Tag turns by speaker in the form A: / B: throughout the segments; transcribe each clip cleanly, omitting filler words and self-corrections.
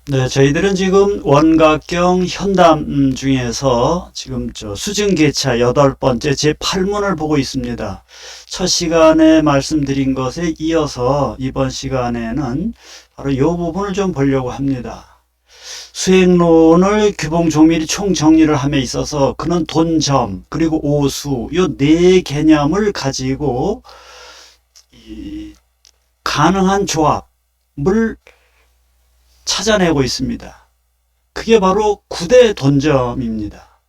A: 네, 저희들은 지금 원각경 현담 중에서 지금 수증계차 8번째 제8문을 보고 있습니다. 첫 시간에 말씀드린 것에 이어서 이번 시간에는 바로 이 부분을 좀 보려고 합니다. 수행론을 규봉종밀이 총정리를 함에 있어서 그는 돈점 그리고 오수 이 네 개념을 가지고 이 가능한 조합을 찾아내고 있습니다. 그게 바로 9대 돈점입니다.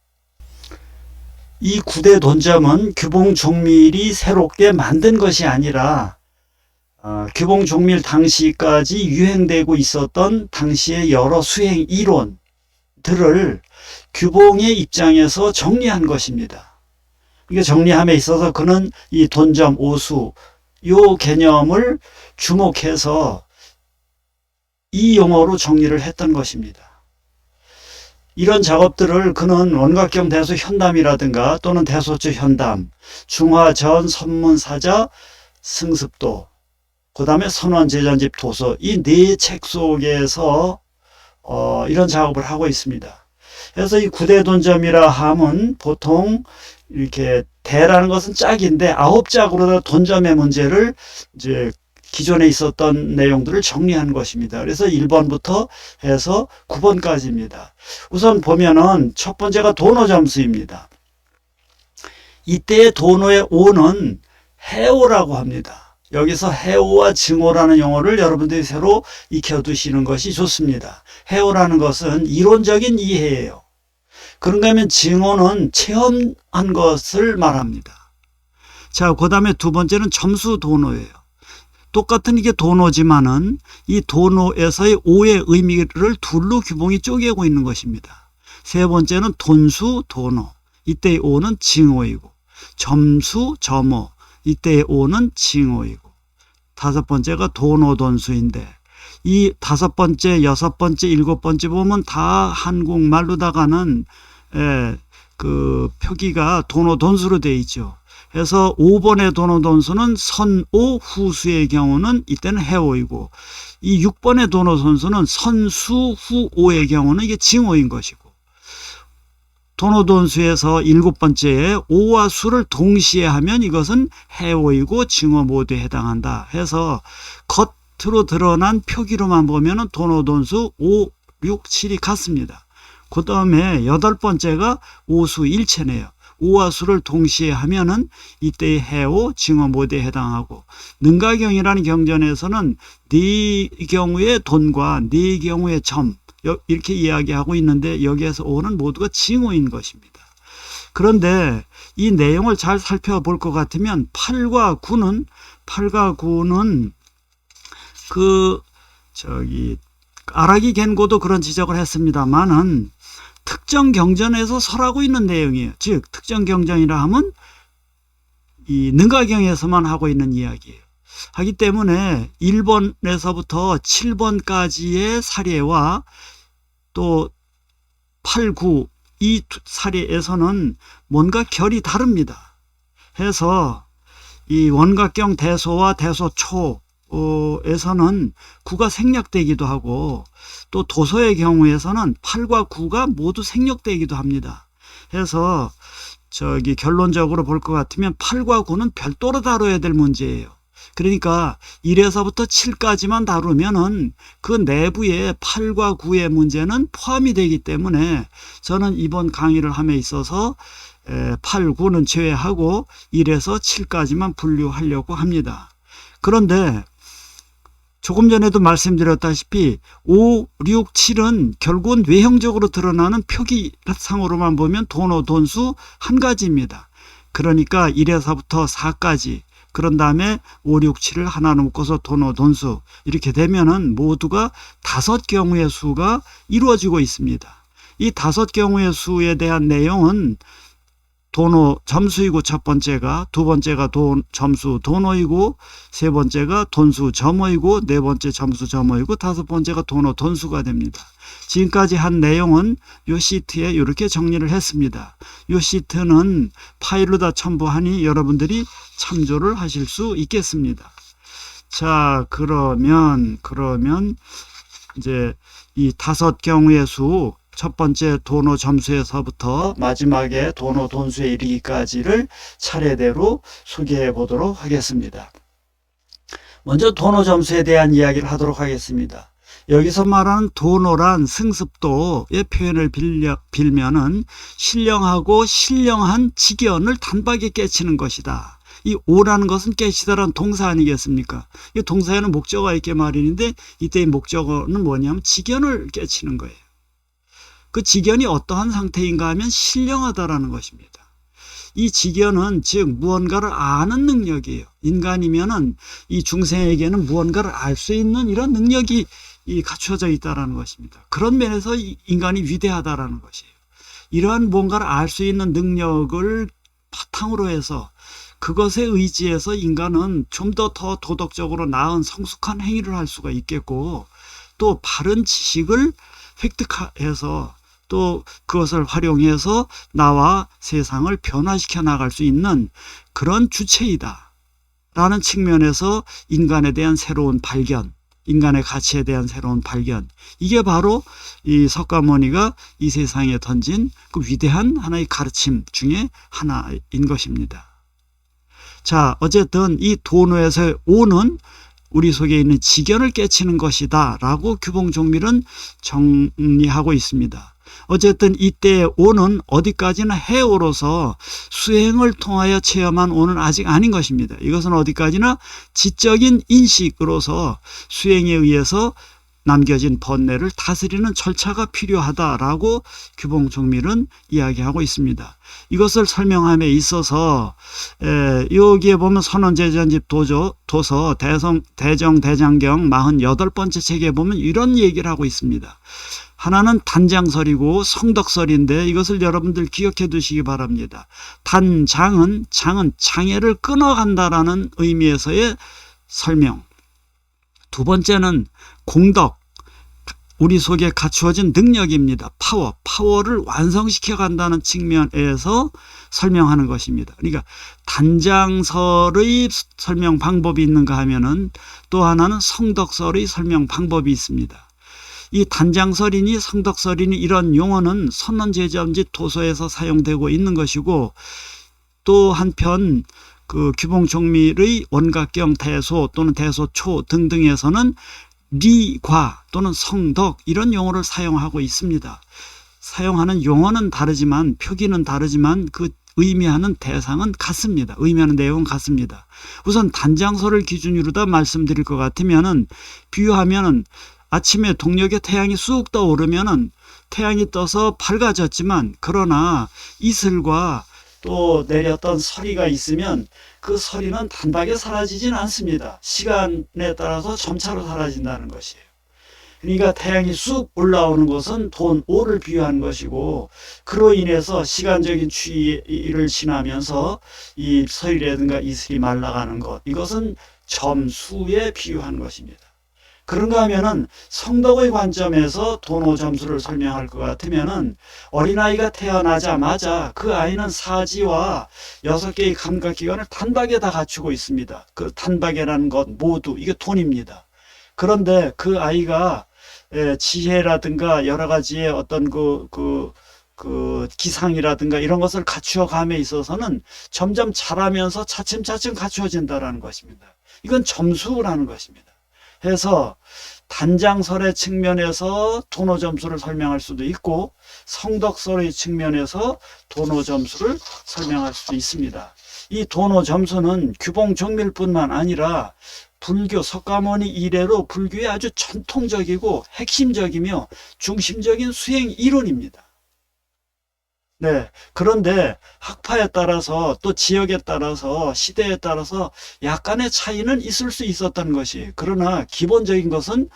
A: 이 9대 돈점은 규봉종밀이 새롭게 만든 것이 아니라 규봉종밀 당시까지 유행되고 있었던 당시의 여러 수행 이론들을 규봉의 입장에서 정리한 것입니다. 이게 정리함에 있어서 그는 이 돈점, 오수 요 개념을 주목해서 이 용어로 정리를 했던 것입니다. 이런 작업들을 그는 원각경 대소 현담이라든가 또는 대소처 현담, 중화전 선문사자 승습도, 그 다음에 선원제전집 도서 이 네 책 속에서 이런 작업을 하고 있습니다. 그래서 이 구대돈점이라 함은 보통 이렇게 대라는 것은 짝인데 9짝으로 돈점의 문제를 이제 기존에 있었던 내용들을 정리한 것입니다. 그래서 1번부터 해서 9번까지입니다. 우선 보면은 첫 번째가 도노 점수입니다. 이때의 도노의 오는 해오라고 합니다. 여기서 해오와 증오라는 용어를 여러분들이 새로 익혀두시는 것이 좋습니다. 해오라는 것은 이론적인 이해예요. 그런가 하면 증오는 체험한 것을 말합니다. 자, 그 다음에 두 번째는 점수 도노예요. 똑같은 이게 도노지만은 이 도노에서의 오의 의미를 둘로 규봉이 쪼개고 있는 것입니다. 세 번째는 돈수 도노. 이때의 오는 징오이고 점수 점오. 이때의 오는 징오이고 다섯 번째가 도노 돈수인데 이 다섯 번째, 여섯 번째, 일곱 번째 보면 다 한국말로다가는 그 표기가 도노 돈수로 되어 있죠. 그래서 5번의 도노돈수는 선오 후수의 경우는 이때는 해오이고 이 6번의 도노돈수는 선수 후오의 경우는 이게 징오인 것이고 도노돈수에서 7번째에 오와 수를 동시에 하면 이것은 해오이고 징오 모두에 해당한다 해서 겉으로 드러난 표기로만 보면 도노돈수 5, 6, 7이 같습니다. 그 다음에 8번째가 오수 일체네요. 오와 수를 동시에 하면은 이때의 해오, 징오 모두에 해당하고 능가경이라는 경전에서는 네 경우의 돈과 네 경우의 점 이렇게 이야기하고 있는데 여기에서 오는 모두가 징오인 것입니다. 그런데 이 내용을 잘 살펴볼 것 같으면 8과 9는 아라기 겐고도 그런 지적을 했습니다만은 특정 경전에서 설하고 있는 내용이에요. 즉 특정 경전이라 하면 이 능가경에서만 하고 있는 이야기예요. 하기 때문에 1번에서부터 7번까지의 사례와 또 8, 9 이 사례에서는 뭔가 결이 다릅니다. 해서 이 원각경 대소와 대소초 에서는 9가 생략되기도 하고 또 도서의 경우에서는 8과 9가 모두 생략되기도 합니다. 그래서 결론적으로 볼 것 같으면 8과 9는 별도로 다뤄야 될 문제예요. 그러니까 1에서부터 7까지만 다루면은 그 내부에 8과 9의 문제는 포함이 되기 때문에 저는 이번 강의를 함에 있어서 8, 9는 제외하고 1에서 7까지만 분류하려고 합니다. 그런데 조금 전에도 말씀드렸다시피 5, 6, 7은 결국은 외형적으로 드러나는 표기상으로만 보면 도노, 돈수 한 가지입니다. 그러니까 1에서부터 4까지 그런 다음에 5, 6, 7을 하나로 묶어서 도노, 돈수 이렇게 되면은 모두가 5경우의 수가 이루어지고 있습니다. 이 5경우의 수에 대한 내용은 도노 점수이고 첫 번째가 두 번째가 점수 도노이고 세 번째가 돈수 점오이고 네 번째 점수 점오이고 다섯 번째가 도노 돈수가 됩니다. 지금까지 한 내용은 요 시트에 이렇게 정리를 했습니다. 요 시트는 파일로 다 첨부하니 여러분들이 참조를 하실 수 있겠습니다. 자, 그러면 이제 이 5경우의 수, 첫 번째 도노 점수에서부터 마지막에 도노 돈수에 이르기까지를 차례대로 소개해 보도록 하겠습니다. 먼저 도노 점수에 대한 이야기를 하도록 하겠습니다. 여기서 말하는 도노란 승습도의 표현을 빌면은 신령하고 신령한 직연을 단박에 깨치는 것이다. 이 오라는 것은 깨치다라는 동사 아니겠습니까? 이 동사에는 목적어가 있게 말인데 이때의 목적어는 뭐냐면 직연을 깨치는 거예요. 그 직연이 어떠한 상태인가 하면 신령하다라는 것입니다. 이 직연은 즉 무언가를 아는 능력이에요. 인간이면은 이 중생에게는 무언가를 알 수 있는 이런 능력이 갖춰져 있다라는 것입니다. 그런 면에서 인간이 위대하다라는 것이에요. 이러한 뭔가를 알 수 있는 능력을 바탕으로 해서 그것에 의지해서 인간은 좀 더 도덕적으로 나은 성숙한 행위를 할 수가 있겠고 또 바른 지식을 획득해서 또 그것을 활용해서 나와 세상을 변화시켜 나갈 수 있는 그런 주체이다 라는 측면에서 인간에 대한 새로운 발견, 인간의 가치에 대한 새로운 발견, 이게 바로 이 석가모니가 이 세상에 던진 그 위대한 하나의 가르침 중에 하나인 것입니다. 자, 어쨌든 이 도노에서의 오는 우리 속에 있는 직연을 깨치는 것이다 라고 규봉종밀은 정리하고 있습니다. 어쨌든 이때의 오는 어디까지나 해오로서 수행을 통하여 체험한 오는 아직 아닌 것입니다. 이것은 어디까지나 지적인 인식으로서 수행에 의해서 남겨진 번뇌를 다스리는 절차가 필요하다라고 규봉종밀은 이야기하고 있습니다. 이것을 설명함에 있어서 여기에 보면 선원제전집 도서 대정대장경 48번째 책에 보면 이런 얘기를 하고 있습니다. 하나는 단장설이고 성덕설인데 이것을 여러분들 기억해 두시기 바랍니다. 장은 장애를 끊어간다라는 의미에서의 설명. 두 번째는 공덕, 우리 속에 갖추어진 능력입니다. 파워를 완성시켜 간다는 측면에서 설명하는 것입니다. 그러니까 단장설의 설명 방법이 있는가 하면은 또 하나는 성덕설의 설명 방법이 있습니다. 이 단장설이니 성덕설이니 이런 용어는 선원제점집 도서에서 사용되고 있는 것이고 또 한편 그 규봉종밀의 원각경 대소 또는 대소초 등등에서는 리과 또는 성덕 이런 용어를 사용하고 있습니다. 사용하는 용어는 다르지만 표기는 다르지만 그 의미하는 대상은 같습니다. 의미하는 내용은 같습니다. 우선 단장설을 기준으로 다 말씀드릴 것 같으면은 비유하면은 아침에 동력에 태양이 쑥 떠오르면은 태양이 떠서 밝아졌지만 그러나 이슬과 또 내렸던 서리가 있으면 그 서리는 단박에 사라지진 않습니다. 시간에 따라서 점차로 사라진다는 것이에요. 그러니까 태양이 쑥 올라오는 것은 오를 비유한 것이고 그로 인해서 시간적인 추이를 지나면서 이 서리라든가 이슬이 말라가는 것, 이것은 점수에 비유한 것입니다. 그런가 하면은 성덕의 관점에서 도노 점수를 설명할 것 같으면은 어린아이가 태어나자마자 그 아이는 사지와 6개의 감각기관을 단박에 다 갖추고 있습니다. 그 단박에라는 것 모두 이게 돈입니다. 그런데 그 아이가 지혜라든가 여러 가지의 어떤 그 기상이라든가 이런 것을 갖추어 감에 있어서는 점점 자라면서 차츰차츰 갖추어진다라는 것입니다. 이건 점수라는 것입니다. 해서 단장설의 측면에서 도노 점수를 설명할 수도 있고 성덕설의 측면에서 도노 점수를 설명할 수도 있습니다. 이 도노 점수는 규봉종밀뿐만 아니라 불교 석가모니 이래로 불교의 아주 전통적이고 핵심적이며 중심적인 수행 이론입니다. 네. 그런데 학파에 따라서 또 지역에 따라서 시대에 따라서 약간의 차이는 있을 수 있었던 것이, 그러나 기본적인 것은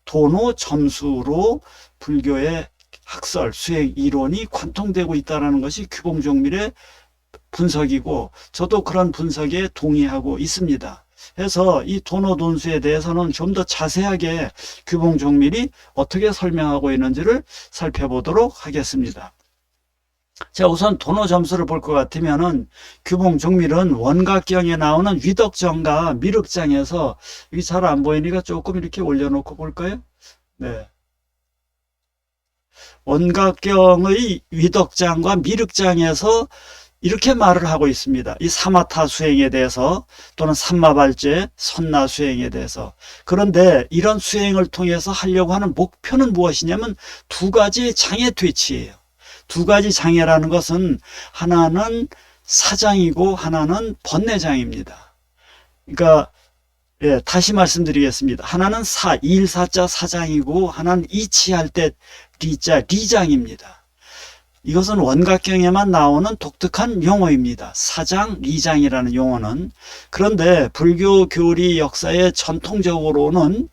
A: 도노 점수로 불교의 학설, 수행 이론이 관통되고 있다는 것이 규봉종밀의 분석이고 저도 그런 분석에 동의하고 있습니다. 해서 이 도노 돈수에 대해서는 좀 더 자세하게 규봉종밀이 어떻게 설명하고 있는지를 살펴보도록 하겠습니다. 자, 우선 도노 점수를 볼 것 같으면은 규봉종밀은 원각경에 나오는 위덕정과 미륵장에서 이게 잘 안 보이니까 조금 이렇게 올려놓고 볼까요? 네. 원각경의 위덕장과 미륵장에서 이렇게 말을 하고 있습니다. 이 사마타 수행에 대해서 또는 삼마발제, 선나 수행에 대해서. 그런데 이런 수행을 통해서 하려고 하는 목표는 무엇이냐면 두 가지 장애 퇴치예요. 두 가지 장애라는 것은 하나는 사장이고 하나는 번뇌장입니다. 그러니까 다시 말씀드리겠습니다. 하나는 일사자 사장이고 하나는 이치할 때 리자 리장입니다. 이것은 원각경에만 나오는 독특한 용어입니다. 사장, 리장이라는 용어는. 그런데 불교 교리 역사에 전통적으로는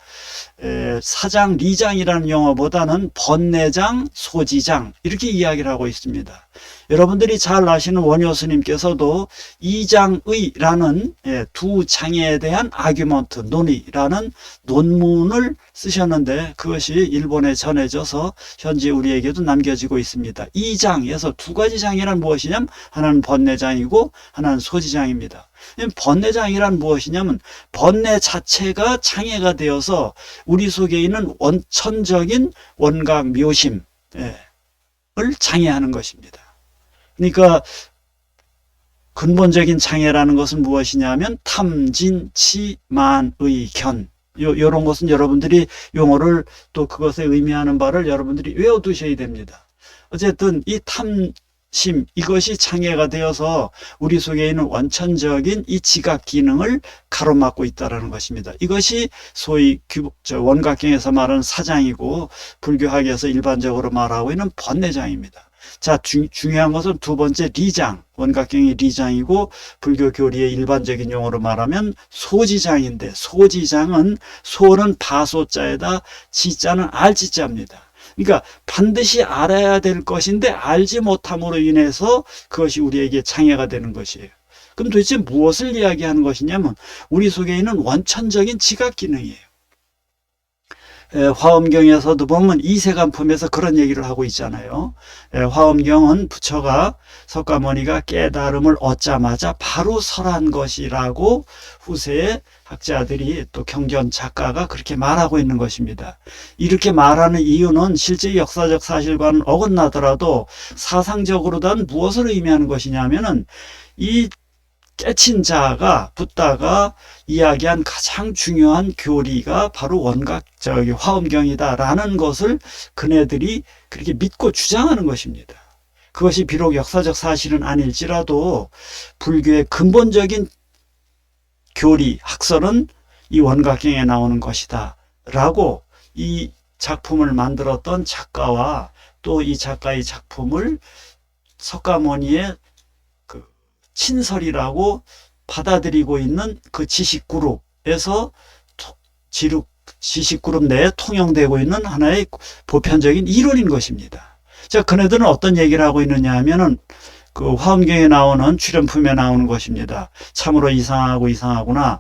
A: 사장, 리장이라는 용어보다는 번뇌장, 소지장 이렇게 이야기를 하고 있습니다. 여러분들이 잘 아시는 원효스님께서도 이장의라는 두 장애에 대한 아규먼트, 논의라는 논문을 쓰셨는데 그것이 일본에 전해져서 현재 우리에게도 남겨지고 있습니다. 이 장에서 두 가지 장애란 무엇이냐면 하나는 번뇌장이고 하나는 소지장입니다. 번뇌장이란 무엇이냐면 번뇌 자체가 장애가 되어서 우리 속에 있는 원천적인 원각 묘심을 장애하는 것입니다. 그러니까 근본적인 장애라는 것은 무엇이냐면 탐진치만의견 이런 것은 여러분들이 용어를 또 그것에 의미하는 바를 여러분들이 외워두셔야 됩니다. 어쨌든 이 탐심 이것이 장애가 되어서 우리 속에 있는 원천적인 이 지각 기능을 가로막고 있다는 것입니다. 이것이 소위 원각경에서 말하는 사장이고 불교학에서 일반적으로 말하고 있는 번뇌장입니다. 자, 중요한 것은 두 번째 리장, 원각경이 리장이고 불교 교리의 일반적인 용어로 말하면 소지장인데 소지장은 소는 바소자에다 지자는 알지자입니다. 그러니까 반드시 알아야 될 것인데 알지 못함으로 인해서 그것이 우리에게 장애가 되는 것이에요. 그럼 도대체 무엇을 이야기하는 것이냐면 우리 속에 있는 원천적인 지각 기능이에요. 화엄경에서도 보면 이세간품에서 그런 얘기를 하고 있잖아요. 화엄경은 부처가 석가모니가 깨달음을 얻자마자 바로 설한 것이라고 후세의 학자들이 또 경전 작가가 그렇게 말하고 있는 것입니다. 이렇게 말하는 이유는 실제 역사적 사실과는 어긋나더라도 사상적으로는 무엇을 의미하는 것이냐면은 이 깨친 자가 붓다가 이야기한 가장 중요한 교리가 바로 화엄경이다라는 것을 그네들이 그렇게 믿고 주장하는 것입니다. 그것이 비록 역사적 사실은 아닐지라도 불교의 근본적인 교리, 학설은 이 원각경에 나오는 것이다 라고 이 작품을 만들었던 작가와 또 이 작가의 작품을 석가모니의 친설이라고 받아들이고 있는 그 지식그룹에서 지식그룹 내에 통용되고 있는 하나의 보편적인 이론인 것입니다. 자, 그네들은 어떤 얘기를 하고 있느냐 하면은 그 화엄경에 나오는 출연품에 나오는 것입니다. 참으로 이상하구나.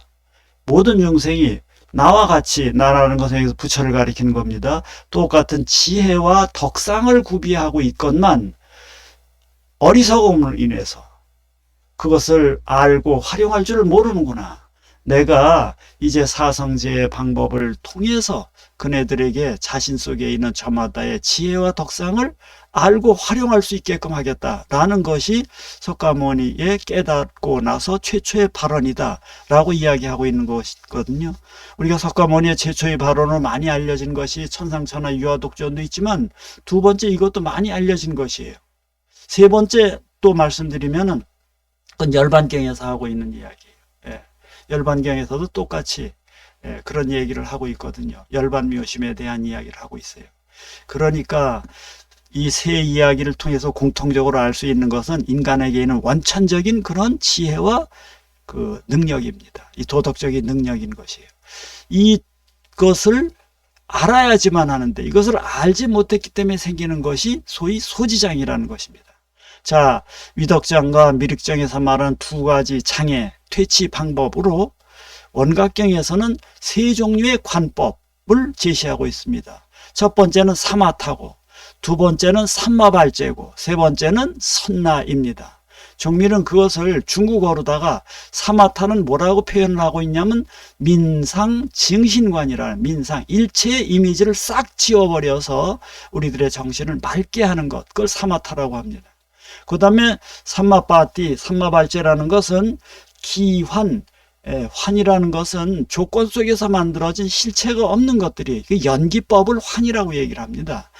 A: 모든 중생이 나와 같이 나라는 것은 여기서 부처를 가리키는 겁니다. 똑같은 지혜와 덕상을 구비하고 있건만 어리석음으로 인해서 그것을 알고 활용할 줄 모르는구나. 내가 이제 사성제의 방법을 통해서 그네들에게 자신 속에 있는 저마다의 지혜와 덕상을 알고 활용할 수 있게끔 하겠다라는 것이 석가모니의 깨닫고 나서 최초의 발언이다 라고 이야기하고 있는 것이거든요. 우리가 석가모니의 최초의 발언으로 많이 알려진 것이 천상천하 유화독전도 있지만 두 번째 이것도 많이 알려진 것이에요. 세 번째 또 말씀드리면은 그건 열반경에서 하고 있는 이야기예요. 열반경에서도 똑같이 그런 얘기를 하고 있거든요. 열반묘심에 대한 이야기를 하고 있어요. 그러니까 이 세 이야기를 통해서 공통적으로 알 수 있는 것은 인간에게 있는 원천적인 그런 지혜와 그 능력입니다. 이 도덕적인 능력인 것이에요. 이것을 알아야지만 하는데 이것을 알지 못했기 때문에 생기는 것이 소위 소지장이라는 것입니다. 자, 위덕장과 미륵장에서 말하는 두 가지 장애, 퇴치 방법으로 원각경에서는 세 종류의 관법을 제시하고 있습니다. 첫 번째는 사마타고, 두 번째는 삼마발제고, 세 번째는 선나입니다. 종밀은 그것을 중국어로다가 사마타는 뭐라고 표현을 하고 있냐면 민상 증신관이라, 민상 일체의 이미지를 싹 지워버려서 우리들의 정신을 맑게 하는 것, 그걸 사마타라고 합니다. 그 다음에 삼마파티, 삼마발제라는 것은 기환, 환이라는 것은 조건 속에서 만들어진 실체가 없는 것들이, 그 연기법을 환이라고 얘기를 합니다.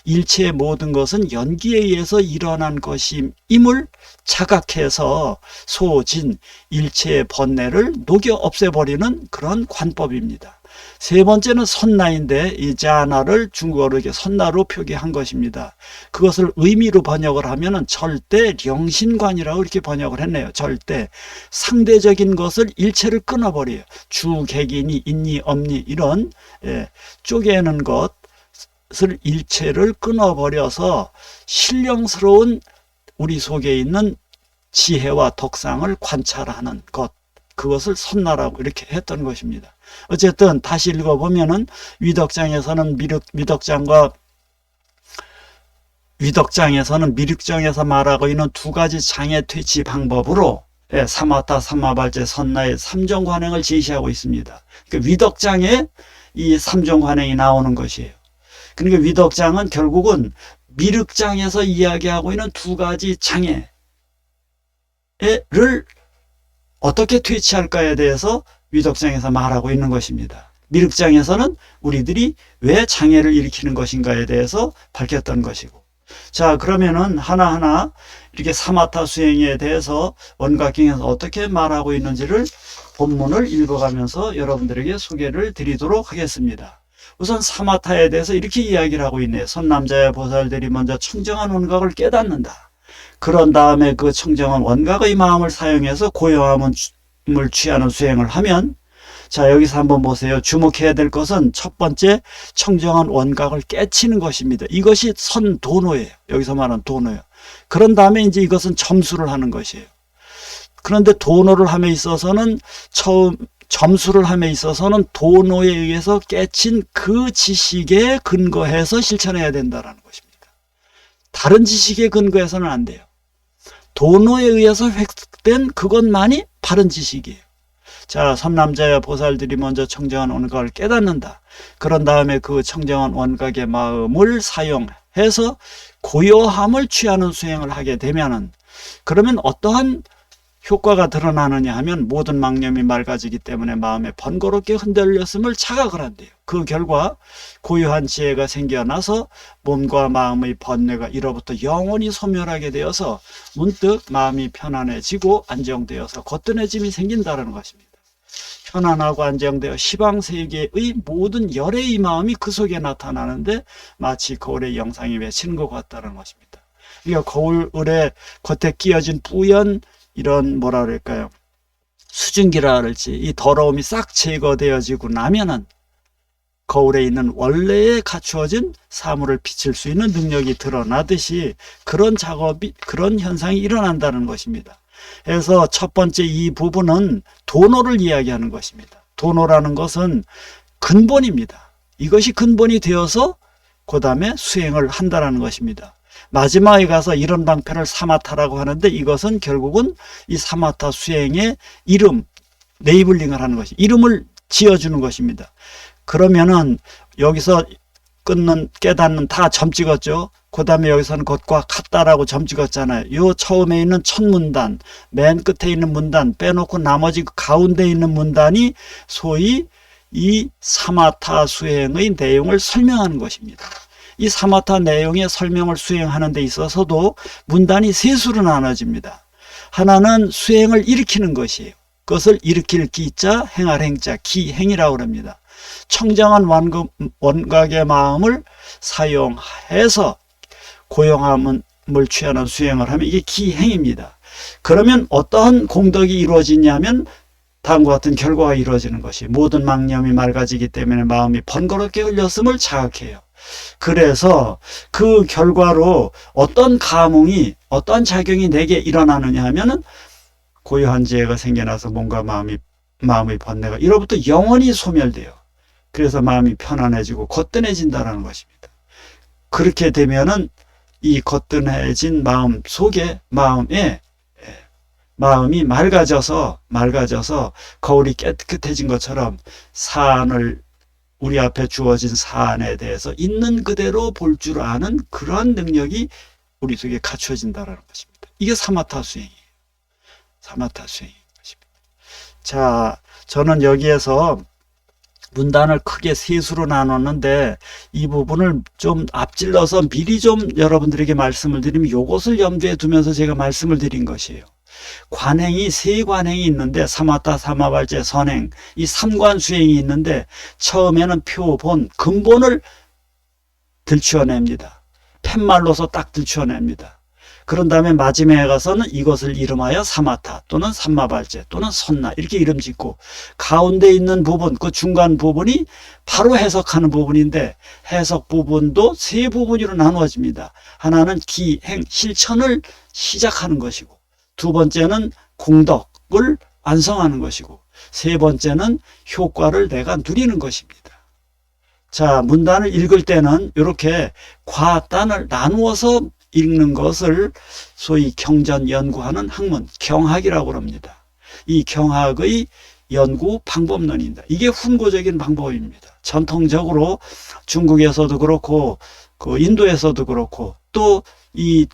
A: 일체의 모든 것은 연기에 의해서 일어난 것임을 자각해서 소진, 일체의 번뇌를 녹여 없애버리는 그런 관법입니다. 세 번째는 선나인데, 이 자나를 중국어로 이렇게 선나로 표기한 것입니다. 그것을 의미로 번역을 하면은 절대 령신관이라고 이렇게 번역을 했네요. 절대 상대적인 것을 일체를 끊어버려요. 주, 객이니, 있니, 없니 이런 쪼개는 것을 일체를 끊어버려서 신령스러운 우리 속에 있는 지혜와 덕상을 관찰하는 것, 그것을 선나라고 이렇게 했던 것입니다. 어쨌든 다시 읽어보면은 위덕장에서는 미륵정에서 말하고 있는 두 가지 장애 퇴치 방법으로 사마타, 삼마발제, 선나의 삼종 관행을 제시하고 있습니다. 그러니까 위덕장에 이 삼종 관행이 나오는 것이에요. 그러니까 위덕장은 결국은 미륵장에서 이야기하고 있는 두 가지 장애를 어떻게 퇴치할까에 대해서 위덕장에서 말하고 있는 것입니다. 미륵장에서는 우리들이 왜 장애를 일으키는 것인가에 대해서 밝혔던 것이고, 자, 그러면은 하나하나 이렇게 사마타 수행에 대해서 원각경에서 어떻게 말하고 있는지를 본문을 읽어가면서 여러분들에게 소개를 드리도록 하겠습니다. 우선 사마타에 대해서 이렇게 이야기를 하고 있네요. 선남자의 보살들이 먼저 청정한 원각을 깨닫는다. 그런 다음에 그 청정한 원각의 마음을 사용해서 고요함을 취하는 수행을 하면, 자, 여기서 한번 보세요. 주목해야 될 것은 첫 번째 청정한 원각을 깨치는 것입니다. 이것이 선도노예요. 여기서 말하는 도노예요. 그런 다음에 이제 이것은 점수를 하는 것이에요. 그런데 도노를 함에 있어서는 점수를 함에 있어서는 도노에 의해서 깨친 그 지식에 근거해서 실천해야 된다는 것입니다. 다른 지식에 근거해서는 안 돼요. 도노에 의해서 획득된 그것만이 바른 지식이에요. 자, 선남자야 보살들이 먼저 청정한 원각을 깨닫는다. 그런 다음에 그 청정한 원각의 마음을 사용해서 고요함을 취하는 수행을 하게 되면은, 그러면 어떠한 효과가 드러나느냐 하면 모든 망념이 맑아지기 때문에 마음에 번거롭게 흔들렸음을 자각을 한대요. 그 결과 고요한 지혜가 생겨나서 몸과 마음의 번뇌가 이로부터 영원히 소멸하게 되어서 문득 마음이 편안해지고 안정되어서 거뜬해짐이 생긴다는 것입니다. 편안하고 안정되어 시방세계의 모든 열의 마음이 그 속에 나타나는데 마치 거울의 영상이 맺히는 것 같다는 것입니다. 그러니까 거울에 겉에 끼어진 뿌연 이런 뭐라 그럴까요? 수증기라 그럴지 이 더러움이 싹 제거되어지고 나면은 거울에 있는 원래에 갖추어진 사물을 비칠 수 있는 능력이 드러나듯이 그런 현상이 일어난다는 것입니다. 그래서 첫 번째 이 부분은 도노를 이야기하는 것입니다. 도노라는 것은 근본입니다. 이것이 근본이 되어서 그 다음에 수행을 한다는 것입니다. 마지막에 가서 이런 방편을 사마타라고 하는데, 이것은 결국은 이 사마타 수행의 이름, 네이블링을 하는 것이, 이름을 지어주는 것입니다. 그러면은 여기서 깨닫는 다 점 찍었죠. 그 다음에 여기서는 것과 같다라고 점 찍었잖아요. 요 처음에 있는 첫 문단, 맨 끝에 있는 문단 빼놓고 나머지 가운데 있는 문단이 소위 이 사마타 수행의 내용을 설명하는 것입니다. 이 사마타 내용의 설명을 수행하는 데 있어서도 문단이 세 수로 나눠집니다. 하나는 수행을 일으키는 것이에요. 그것을 일으킬 기자, 행할 행자, 기행이라고 합니다. 청정한 원각의 마음을 사용해서 고요함을 취하는 수행을 하면 이게 기행입니다. 그러면 어떠한 공덕이 이루어지냐면 다음과 같은 결과가 이루어지는 것이, 모든 망념이 맑아지기 때문에 마음이 번거롭게 흘렸음을 자각해요. 그래서 그 결과로 어떤 감흥이, 어떤 작용이 내게 일어나느냐 하면은 고요한 지혜가 생겨나서 몸과 마음의 번뇌가 이로부터 영원히 소멸돼요. 그래서 마음이 편안해지고 거뜬해진다는 것입니다. 그렇게 되면은 이 거뜬해진 마음 속에 마음이 맑아져서 거울이 깨끗해진 것처럼 사안을 우리 앞에 주어진 사안에 대해서 있는 그대로 볼 줄 아는 그러한 능력이 우리 속에 갖춰진다는 것입니다. 이게 사마타 수행이에요. 사마타 수행인 것입니다. 자, 저는 여기에서 문단을 크게 세 수로 나눴는데 이 부분을 좀 앞질러서 미리 좀 여러분들에게 말씀을 드리면 이것을 염두에 두면서 제가 말씀을 드린 것이에요. 관행이 세 관행이 있는데 사마타, 사마발제, 선행 이 3관 수행이 있는데 처음에는 표본, 근본을 들추어냅니다. 팻말로서 딱 들추어냅니다. 그런 다음에 마지막에 가서는 이것을 이름하여 사마타 또는 삼마발제 또는 선나 이렇게 이름 짓고 가운데 있는 부분, 그 중간 부분이 바로 해석하는 부분인데 해석 부분도 세 부분으로 나누어집니다. 하나는 기행, 실천을 시작하는 것이고 두 번째는 공덕을 완성하는 것이고 세 번째는 효과를 내가 누리는 것입니다. 자, 문단을 읽을 때는 이렇게 과단을 나누어서 읽는 것을 소위 경전 연구하는 학문, 경학이라고 합니다. 이 경학의 연구 방법론입니다. 이게 훈고적인 방법입니다. 전통적으로 중국에서도 그렇고 그 인도에서도 그렇고 또 이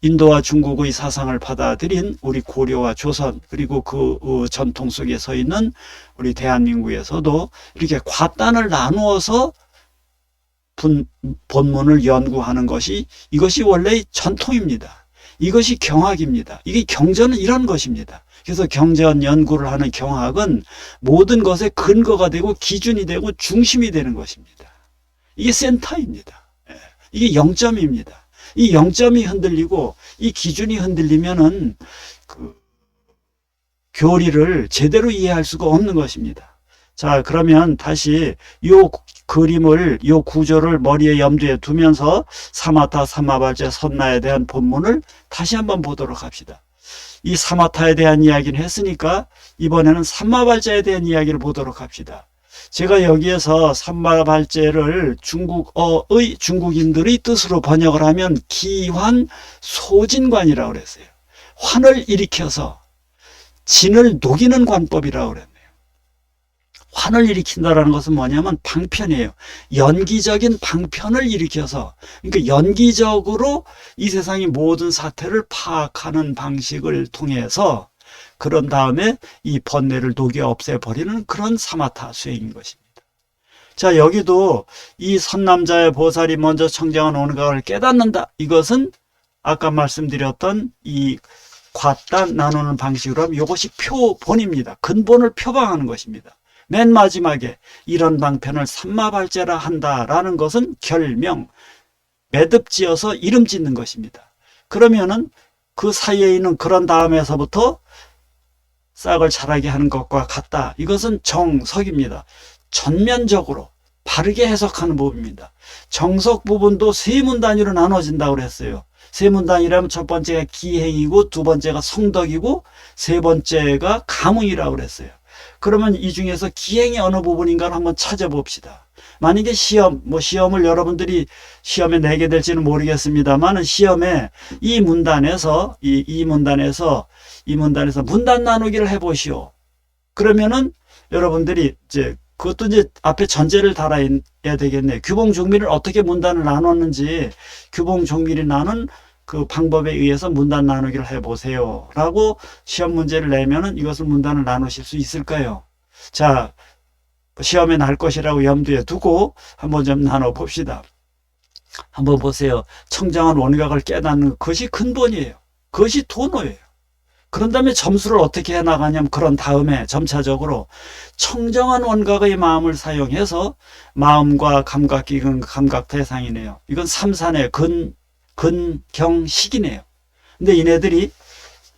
A: 인도와 중국의 사상을 받아들인 우리 고려와 조선 그리고 그 전통 속에 서 있는 우리 대한민국에서도 이렇게 과단을 나누어서 본문을 연구하는 것이 이것이 원래 전통입니다. 이것이 경학입니다. 이게 경전은 이런 것입니다. 그래서 경전 연구를 하는 경학은 모든 것의 근거가 되고 기준이 되고 중심이 되는 것입니다. 이게 센터입니다. 이게 0점입니다. 이 0점이 흔들리고 이 기준이 흔들리면은 그 교리를 제대로 이해할 수가 없는 것입니다. 자, 그러면 다시 요 그림을, 요 구조를 머리에 염두에 두면서 사마타, 사마발제, 선나에 대한 본문을 다시 한번 보도록 합시다. 이 사마타에 대한 이야기를 했으니까 이번에는 삼마발제에 대한 이야기를 보도록 합시다. 제가 여기에서 삼마발제를 중국어의 중국인들의 뜻으로 번역을 하면 기환 소진관이라고 그랬어요. 환을 일으켜서 진을 녹이는 관법이라고 그랬네요. 환을 일으킨다는 것은 뭐냐면 방편이에요. 연기적인 방편을 일으켜서, 그러니까 연기적으로 이 세상의 모든 사태를 파악하는 방식을 통해서 그런 다음에 이 번뇌를 녹여 없애버리는 그런 사마타 수행인 것입니다. 자, 여기도 이 선남자의 보살이 먼저 청정한 온각을 깨닫는다. 이것은 아까 말씀드렸던 이 과단 나누는 방식으로 하면 이것이 표본입니다. 근본을 표방하는 것입니다. 맨 마지막에 이런 방편을 삼마발제라 한다라는 것은 결명, 매듭지어서 이름 짓는 것입니다. 그러면은 그 사이에 있는 그런 다음에서부터 싹을 자라게 하는 것과 같다. 이것은 정석입니다. 전면적으로 바르게 해석하는 부분입니다. 정석 부분도 세 문 단위로 나눠진다고 그랬어요. 세 문 단위라면 첫 번째가 기행이고 두 번째가 성덕이고 세 번째가 가문이라고 그랬어요. 그러면 이 중에서 기행이 어느 부분인가를 한번 찾아봅시다. 만약에 시험을 여러분들이 시험에 내게 될지는 모르겠습니다만 시험에 이 문단에서 문단 나누기를 해보시오. 그러면은 여러분들이 그것도 앞에 전제를 달아야 되겠네. 규봉종밀을 어떻게 문단을 나눴는지 규봉종밀이 나눈 그 방법에 의해서 문단 나누기를 해보세요. 라고 시험 문제를 내면은 이것을 문단을 나누실 수 있을까요? 자, 시험에 날 것이라고 염두에 두고 한번 좀 나눠봅시다. 한번 보세요. 청정한 원각을 깨닫는 것이 근본이에요. 그것이 도노예요. 그런 다음에 점수를 어떻게 해나가냐면 그런 다음에 점차적으로 청정한 원각의 마음을 사용해서 마음과 감각기근 감각 대상이네요. 이건 삼산의 근경식이네요. 근데 이네들이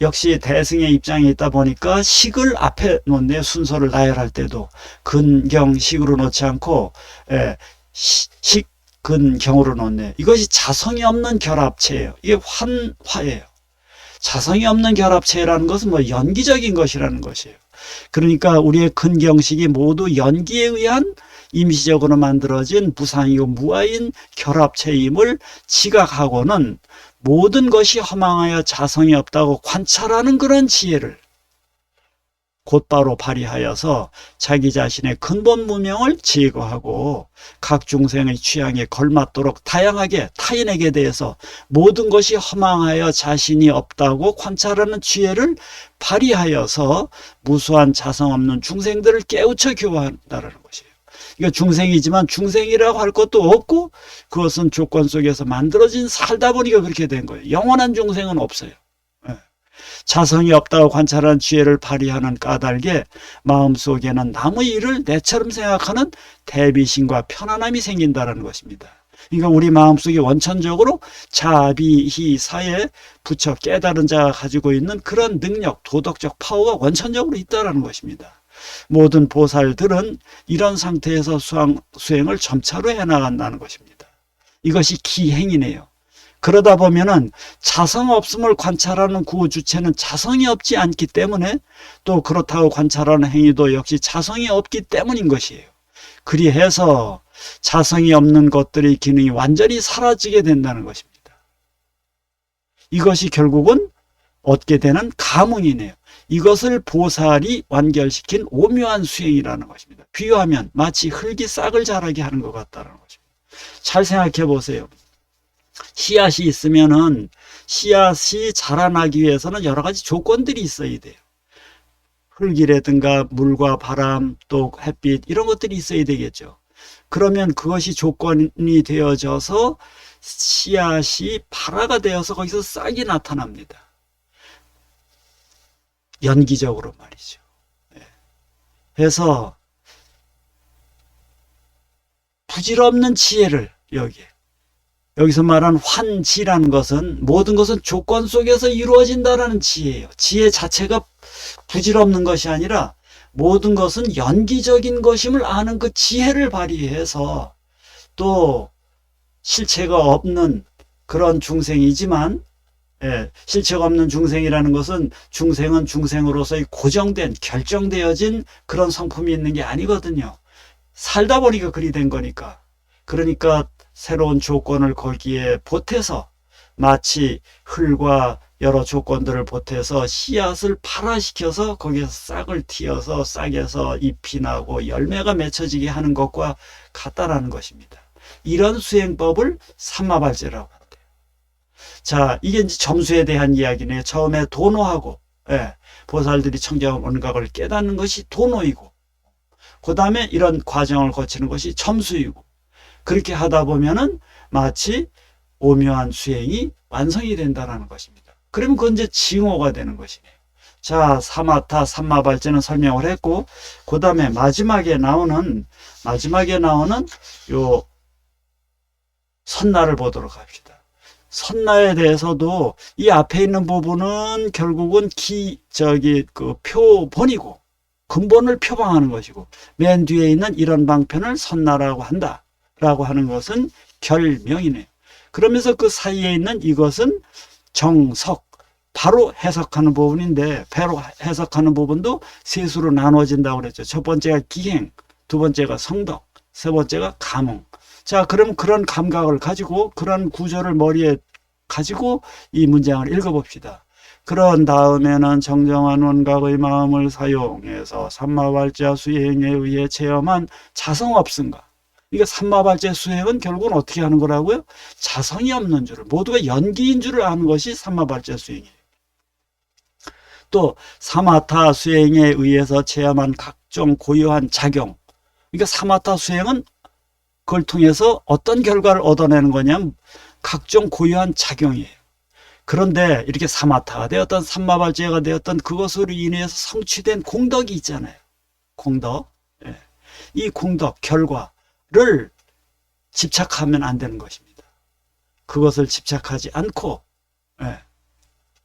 A: 역시 대승의 입장에 있다 보니까 식을 앞에 놓네요. 순서를 나열할 때도 근경식으로 놓지 않고 식 근경으로 놓네요. 이것이 자성이 없는 결합체예요. 이게 환화예요. 자성이 없는 결합체라는 것은 연기적인 것이라는 것이에요. 그러니까 우리의 근경식이 모두 연기에 의한 임시적으로 만들어진 무상이고 무아인 결합체임을 지각하고는 모든 것이 허망하여 자성이 없다고 관찰하는 그런 지혜를 곧바로 발휘하여서 자기 자신의 근본 무명을 제거하고 각 중생의 취향에 걸맞도록 다양하게 타인에게 대해서 모든 것이 허망하여 자신이 없다고 관찰하는 지혜를 발휘하여서 무수한 자성 없는 중생들을 깨우쳐 교화한다는 것이에요. 이거 중생이지만 중생이라고 할 것도 없고 그것은 조건 속에서 만들어진 살다 보니까 그렇게 된 거예요. 영원한 중생은 없어요. 자성이 없다고 관찰한 지혜를 발휘하는 까닭에 마음속에는 남의 일을 내처럼 생각하는 대비심과 편안함이 생긴다는 것입니다. 그러니까 우리 마음속에 원천적으로 자비희사에 붙여 깨달은 자가 가지고 있는 그런 능력, 도덕적 파워가 원천적으로 있다는 것입니다. 모든 보살들은 이런 상태에서 수행을 점차로 해나간다는 것입니다. 이것이 기행이네요. 그러다 보면은 자성 없음을 관찰하는 그 주체는 자성이 없지 않기 때문에 또 그렇다고 관찰하는 행위도 역시 자성이 없기 때문인 것이에요. 그리해서 자성이 없는 것들의 기능이 완전히 사라지게 된다는 것입니다. 이것이 결국은 얻게 되는 가문이네요. 이것을 보살이 완결시킨 오묘한 수행이라는 것입니다. 비유하면 마치 흙이 싹을 자라게 하는 것 같다는 것입니다. 잘 생각해 보세요. 씨앗이 있으면은 씨앗이 자라나기 위해서는 여러 가지 조건들이 있어야 돼요. 흙이라든가 물과 바람 또 햇빛 이런 것들이 있어야 되겠죠. 그러면 그것이 조건이 되어져서 씨앗이 발화가 되어서 거기서 싹이 나타납니다. 연기적으로 말이죠. 그래서 부질없는 지혜를 여기서 말한 환지라는 것은 모든 것은 조건 속에서 이루어진다는 지혜예요. 지혜 자체가 부질없는 것이 아니라 모든 것은 연기적인 것임을 아는 그 지혜를 발휘해서 또 실체가 없는 그런 중생이지만 실체가 없는 중생이라는 것은 중생은 중생으로서의 고정된 결정되어진 그런 성품이 있는 게 아니거든요. 살다 보니까 그리 된 거니까. 그러니까 새로운 조건을 거기에 보태서 마치 흙과 여러 조건들을 보태서 씨앗을 발화시켜서 거기에서 싹을 틔어서 싹에서 잎이 나고 열매가 맺혀지게 하는 것과 같다라는 것입니다. 이런 수행법을 삼마발제라고 한대요. 자, 이게 이제 점수에 대한 이야기네요. 처음에 도노하고 보살들이 청정원각을 깨닫는 것이 도노이고 그 다음에 이런 과정을 거치는 것이 점수이고 그렇게 하다 보면은 마치 오묘한 수행이 완성이 된다는 것입니다. 그러면 그건 이제 징호가 되는 것이네요. 자, 사마타, 삼마발제는 설명을 했고, 그 다음에 마지막에 나오는 요 선나를 보도록 합시다. 선나에 대해서도 이 앞에 있는 부분은 결국은 표본이고, 근본을 표방하는 것이고, 맨 뒤에 있는 이런 방편을 선나라고 한다. 라고 하는 것은 결명이네요. 그러면서 그 사이에 있는 이것은 정석, 바로 해석하는 부분인데 바로 해석하는 부분도 셋으로 나눠진다고 그랬죠. 첫 번째가 기행, 두 번째가 성덕, 세 번째가 감흥. 자, 그럼 그런 감각을 가지고 그런 구조를 머리에 가지고 이 문장을 읽어봅시다. 그런 다음에는 정정한 원각의 마음을 사용해서 삼마발자 수행에 의해 체험한 자성 없음과 그러니까 삼마발제 수행은 결국은 어떻게 하는 거라고요? 자성이 없는 줄을, 모두가 연기인 줄을 아는 것이 삼마발제 수행이에요. 또 사마타 수행에 의해서 체험한 각종 고유한 작용. 그러니까 사마타 수행은 그걸 통해서 어떤 결과를 얻어내는 거냐면 각종 고유한 작용이에요. 그런데 이렇게 사마타가 되었던 삼마발제가 되었던 그것으로 인해서 성취된 공덕이 있잖아요. 공덕. 이 공덕, 결과를 집착하면 안 되는 것입니다. 그것을 집착하지 않고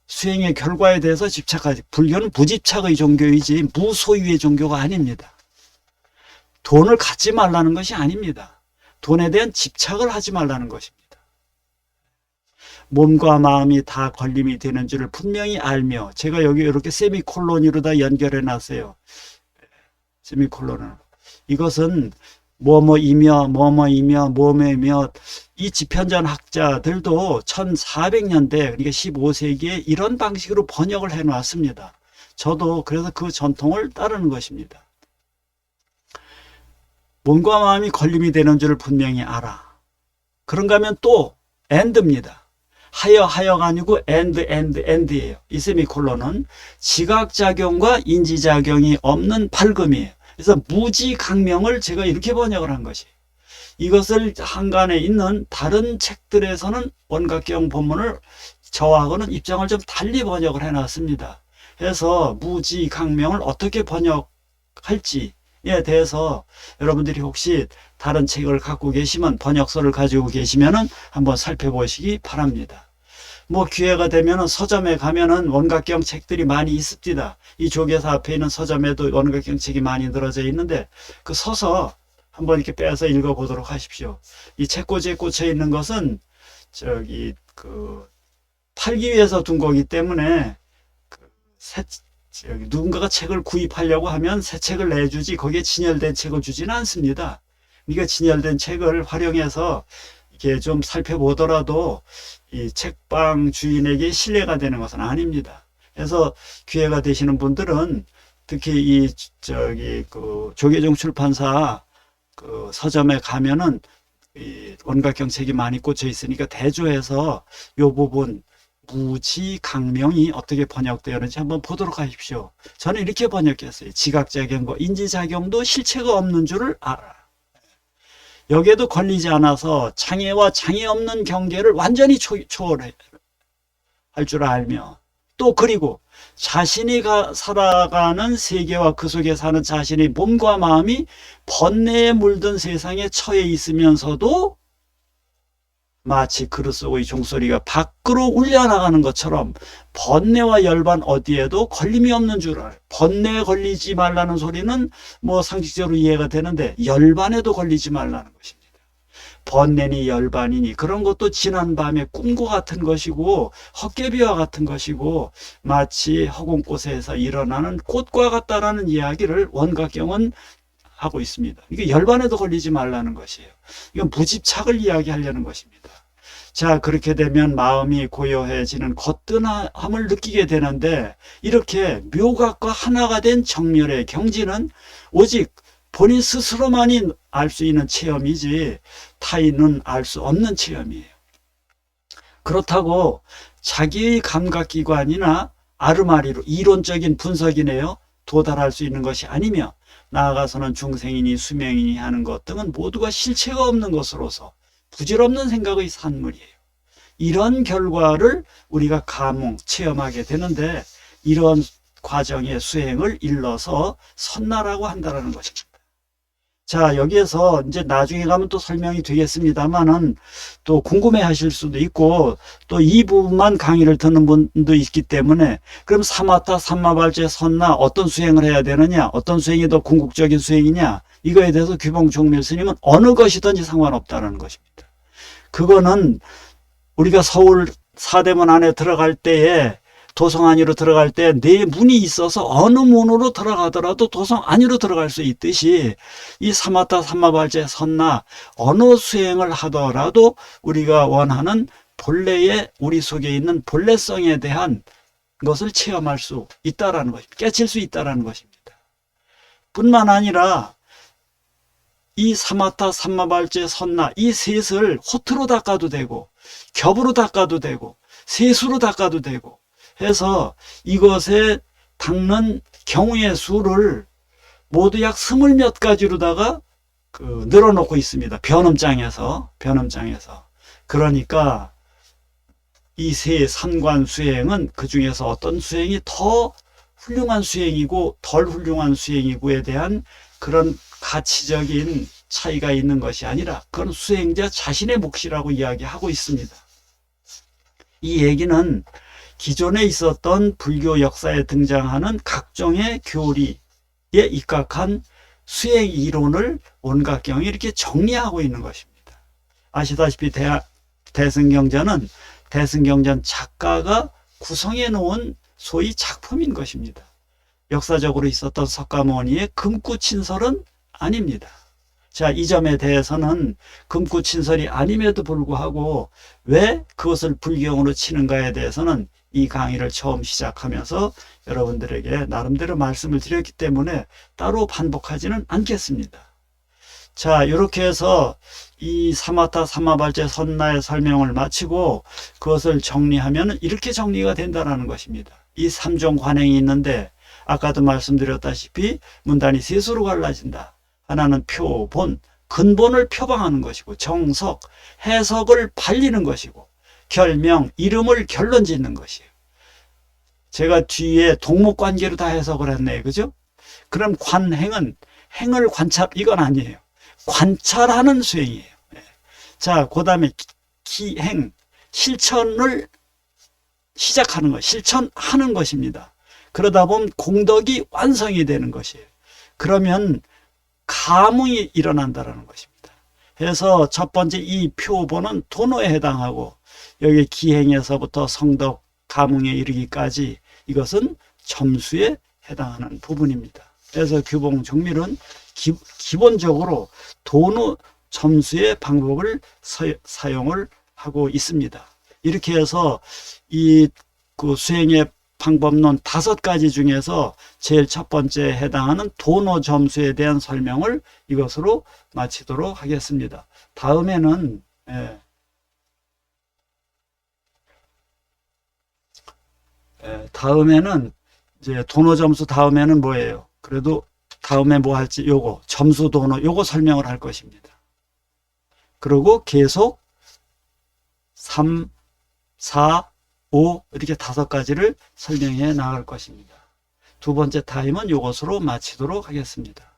A: 수행의 결과에 대해서 집착하지. 불교는 무집착의 종교이지 무소유의 종교가 아닙니다. 돈을 갖지 말라는 것이 아닙니다. 돈에 대한 집착을 하지 말라는 것입니다. 몸과 마음이 다 걸림이 되는 줄을 분명히 알며, 제가 여기 이렇게 세미콜론으로 다 연결해 놨어요. 세미콜론은. 이것은 뭐뭐이며 이 지편전 학자들도 1400년대 그러니까 15세기에 이런 방식으로 번역을 해 놨습니다. 저도 그래서 그 전통을 따르는 것입니다. 몸과 마음이 걸림이 되는 줄을 분명히 알아. 그런가 하면 또 and입니다. 하여가 아니고 and예요. 이 세미콜론은 지각작용과 인지작용이 없는 발음이에요. 그래서 무지강명을 제가 이렇게 번역을 한 것이에요. 이것을 한간에 있는 다른 책들에서는 원각경 본문을 저하고는 입장을 좀 달리 번역을 해놨습니다. 그래서 무지강명을 어떻게 번역할지에 대해서 여러분들이 혹시 다른 책을 갖고 계시면, 번역서를 가지고 계시면은 한번 살펴보시기 바랍니다. 뭐 기회가 되면은 서점에 가면은 원각경 책들이 많이 있습니다. 이 조계사 앞에 있는 서점에도 원각경 책이 많이 늘어져 있는데 그 서서 한번 이렇게 빼서 읽어보도록 하십시오. 이 책꽂이에 꽂혀 있는 것은 팔기 위해서 둔 거기 때문에 누군가가 책을 구입하려고 하면 새 책을 내주지 거기에 진열된 책을 주지는 않습니다. 그러니까 진열된 책을 활용해서 이렇게 좀 살펴보더라도 이 책방 주인에게 신뢰가 되는 것은 아닙니다. 그래서 기회가 되시는 분들은 특히 조계종 출판사 서점에 가면은 이 원각경 책이 많이 꽂혀 있으니까 대조해서 이 부분 무지강명이 어떻게 번역되었는지 한번 보도록 하십시오. 저는 이렇게 번역했어요. 지각작용과 인지작용도 실체가 없는 줄을 알아. 여기에도 걸리지 않아서 장애와 장애 없는 경계를 완전히 초월할 줄 알며, 또 그리고 자신이 살아가는 세계와 그 속에 사는 자신의 몸과 마음이 번뇌에 물든 세상에 처해 있으면서도 마치 그릇 속의 종소리가 밖으로 울려나가는 것처럼 번뇌와 열반 어디에도 걸림이 없는 줄 알아요. 번뇌에 걸리지 말라는 소리는 뭐 상식적으로 이해가 되는데 열반에도 걸리지 말라는 것입니다. 번뇌니 열반이니 그런 것도 지난 밤의 꿈과 같은 것이고 헛개비와 같은 것이고 마치 허공꽃에서 일어나는 꽃과 같다라는 이야기를 원각경은 하고 있습니다. 이게 열반에도 걸리지 말라는 것이에요. 이건 무집착을 이야기하려는 것입니다. 자, 그렇게 되면 마음이 고요해지는 거뜬함을 느끼게 되는데, 이렇게 묘각과 하나가 된 정멸의 경지는 오직 본인 스스로만이 알 수 있는 체험이지 타인은 알 수 없는 체험이에요. 그렇다고 자기의 감각기관이나 아르마리로 이론적인 분석이네요 도달할 수 있는 것이 아니며, 나아가서는 중생이니 수명이니 하는 것 등은 모두가 실체가 없는 것으로서 부질없는 생각의 산물이에요. 이런 결과를 우리가 체험하게 되는데, 이런 과정의 수행을 일러서 선나라고 한다는 것입니다. 자, 여기에서 이제 나중에 가면 또 설명이 되겠습니다만은 또 궁금해 하실 수도 있고, 또 이 부분만 강의를 듣는 분도 있기 때문에, 그럼 사마타, 삼마발제, 선나 어떤 수행을 해야 되느냐, 어떤 수행이 더 궁극적인 수행이냐, 이거에 대해서 규봉종밀 스님은 어느 것이든지 상관없다는 것입니다. 그거는 우리가 서울 사대문 안에 들어갈 때에, 도성 안으로 들어갈 때 네 문이 있어서 어느 문으로 들어가더라도 도성 안으로 들어갈 수 있듯이, 이 사마타, 삼마발제, 선나 어느 수행을 하더라도 우리가 원하는 본래의 우리 속에 있는 본래성에 대한 것을 체험할 수 있다라는 것입니다. 깨칠 수 있다라는 것입니다. 뿐만 아니라 이 사마타, 삼마발제, 선나 이 셋을 호트로 닦아도 되고 겹으로 닦아도 되고 세수로 닦아도 되고 해서 이것에 닦는 경우의 수를 모두 약 20몇 가지로다가 늘어놓고 있습니다. 변음장에서. 그러니까 이 세 산관 수행은 그 중에서 어떤 수행이 더 훌륭한 수행이고 덜 훌륭한 수행이고에 대한 그런 가치적인 차이가 있는 것이 아니라, 그건 수행자 자신의 몫이라고 이야기하고 있습니다. 이 얘기는 기존에 있었던 불교 역사에 등장하는 각종의 교리에 입각한 수행 이론을 원각경이 이렇게 정리하고 있는 것입니다. 아시다시피 대승경전은 대승경전 작가가 구성해 놓은 소위 작품인 것입니다. 역사적으로 있었던 석가모니의 금구친설은 아닙니다. 자, 이 점에 대해서는 금구친설이 아님에도 불구하고 왜 그것을 불경으로 치는가에 대해서는 이 강의를 처음 시작하면서 여러분들에게 나름대로 말씀을 드렸기 때문에 따로 반복하지는 않겠습니다. 자, 이렇게 해서 이 사마타 사마발제 선나의 설명을 마치고 그것을 정리하면 이렇게 정리가 된다는 것입니다. 이 3종 관행이 있는데 아까도 말씀드렸다시피 문단이 셋으로 갈라진다. 하나는 표본, 근본을 표방하는 것이고, 정석, 해석을 발리는 것이고, 결명, 이름을 결론 짓는 것이에요. 제가 뒤에 동목관계로 다 해석을 했네요. 그죠? 그럼 관행은 행을 관찰, 이건 아니에요. 관찰하는 수행이에요. 자, 그 다음에 기행, 실천을 시작하는 것, 실천하는 것입니다. 그러다 보면 공덕이 완성이 되는 것이에요. 그러면 감흥이 일어난다는 것입니다. 그래서 첫 번째 이 표본은 도노에 해당하고 여기 기행에서부터 성덕, 감흥에 이르기까지 이것은 점수에 해당하는 부분입니다. 그래서 규봉 정밀은 기본적으로 도노 점수의 방법을 사용을 하고 있습니다. 이렇게 해서 이 그 수행의 방법론 5가지 중에서 제일 첫 번째에 해당하는 도노 점수에 대한 설명을 이것으로 마치도록 하겠습니다. 다음에는 이제 도노 점수 다음에는 뭐예요? 그래도 다음에 뭐 할지 요거 점수 도노 요거 설명을 할 것입니다. 그리고 계속 3, 4, 5 이렇게 5가지를 설명해 나갈 것입니다. 두 번째 타임은 이것으로 마치도록 하겠습니다.